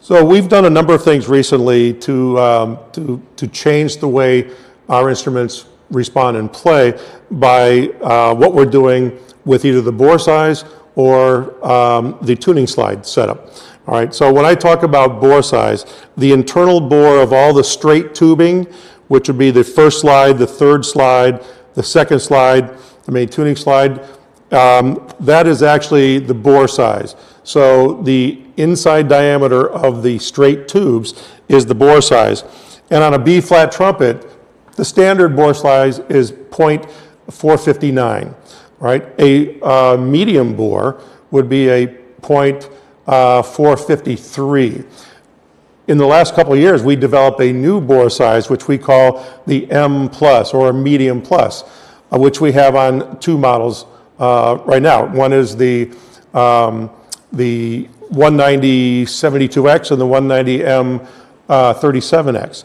So we've done a number of things recently to change the way our instruments respond and play by what we're doing with either the bore size or the tuning slide setup. All right, so when I talk about bore size, the internal bore of all the straight tubing, which would be the first slide, the third slide, the second slide, the main tuning slide, that is actually the bore size. So the inside diameter of the straight tubes is the bore size. And on a B flat trumpet, the standard bore size is 0.459, right? A medium bore would be a 0.453. In the last couple of years, we developed a new bore size, which we call the M plus or a medium plus, which we have on two models right now. One is the 190 72X and the 190 M37X.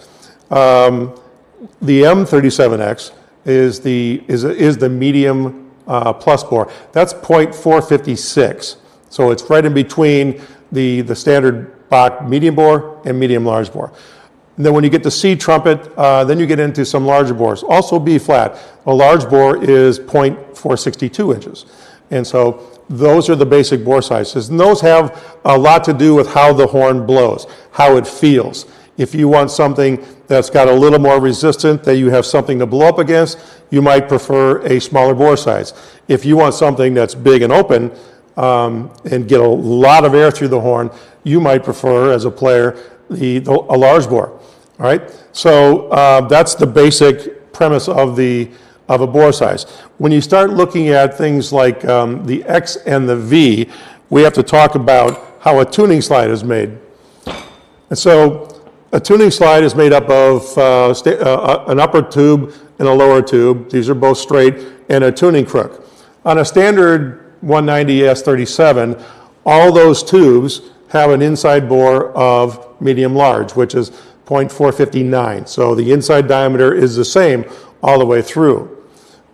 The M37X is the medium plus bore. That's 0.456. So it's right in between the standard Bach medium bore and medium large bore. And then when you get to C trumpet, then you get into some larger bores. Also B flat. A large bore is 0.462 inches. And so those are the basic bore sizes. And those have a lot to do with how the horn blows, how it feels. If you want something that's got a little more resistance, that you have something to blow up against, you might prefer a smaller bore size. If you want something that's big and open and get a lot of air through the horn, you might prefer, as a player, a large bore. All right? So that's the basic premise of a bore size. When you start looking at things like the X and the V, we have to talk about how a tuning slide is made. And so a tuning slide is made up of an upper tube and a lower tube. These are both straight, and a tuning crook. On a standard 190 S37, all those tubes have an inside bore of medium large, which is 0.459. So the inside diameter is the same all the way through.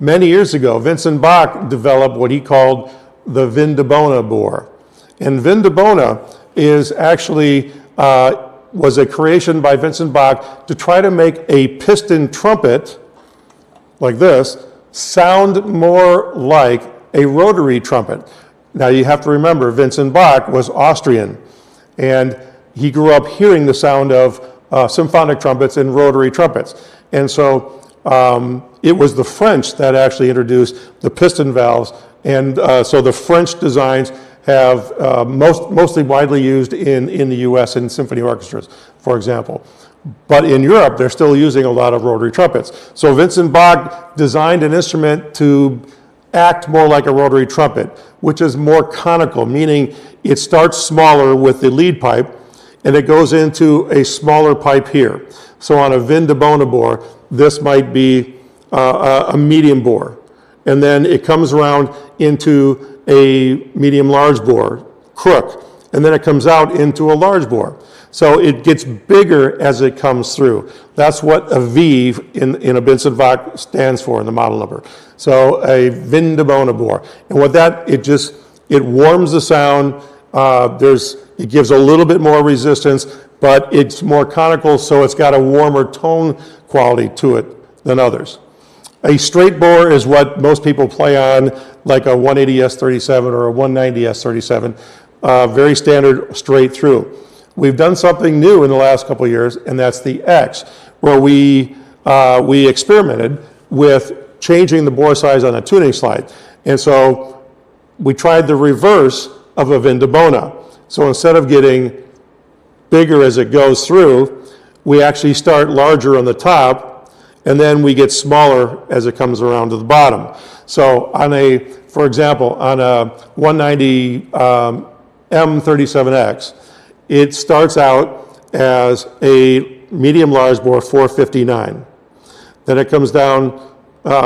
Many years ago, Vincent Bach developed what he called the Vindabona bore. And Vindabona is actually was a creation by Vincent Bach to try to make a piston trumpet like this sound more like a rotary trumpet. Now you have to remember, Vincent Bach was Austrian, and he grew up hearing the sound of symphonic trumpets and rotary trumpets. And so it was the French that actually introduced the piston valves, and so the French designs have mostly widely used in the US in symphony orchestras, for example. But in Europe, they're still using a lot of rotary trumpets. So Vincent Bach designed an instrument to act more like a rotary trumpet, which is more conical, meaning it starts smaller with the lead pipe, and it goes into a smaller pipe here. So on a Vindabona bore, this might be a medium bore. And then it comes around into a medium-large bore, crook, and then it comes out into a large bore. So it gets bigger as it comes through. That's what a V in a Vincent Bach stands for in the model number. So a Vindabona bore. And what that, it warms the sound. It gives a little bit more resistance, but it's more conical, so it's got a warmer tone quality to it than others. A straight bore is what most people play on, like a 180 S37 or a 190 S37, very standard straight through. We've done something new in the last couple of years, and that's the X, where we experimented with changing the bore size on a tuning slide. And so we tried the reverse of a Vindabona. So instead of getting bigger as it goes through, we actually start larger on the top, and then we get smaller as it comes around to the bottom. So for example, on a 190 M37X, it starts out as a medium large bore 459. Then it comes down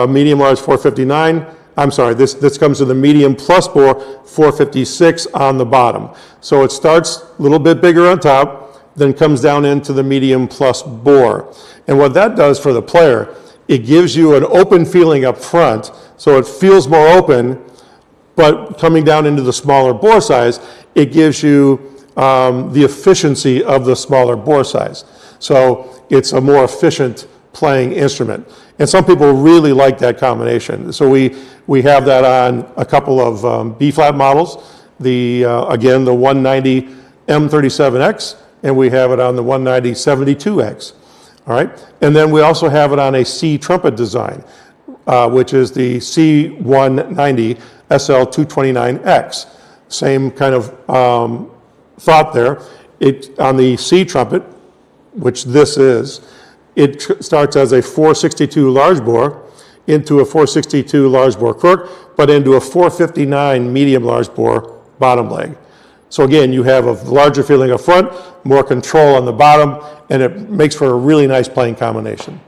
medium large 459. I'm sorry, this comes to the medium plus bore 456 on the bottom. So it starts a little bit bigger on top, then comes down into the medium plus bore. And what that does for the player, it gives you an open feeling up front, so it feels more open, but coming down into the smaller bore size, it gives you the efficiency of the smaller bore size. So it's a more efficient playing instrument. And some people really like that combination. So we have that on a couple of B-flat models. Again, the 190 M37X, and we have it on the 190 72X. All right, and then we also have it on a C trumpet design, which is the C190 SL229X. Same kind of thought there. On the C trumpet, which this is, it starts as a 462 large bore into a 462 large bore crook, but into a 459 medium large bore bottom leg. So again, you have a larger feeling up front, more control on the bottom, and it makes for a really nice playing combination.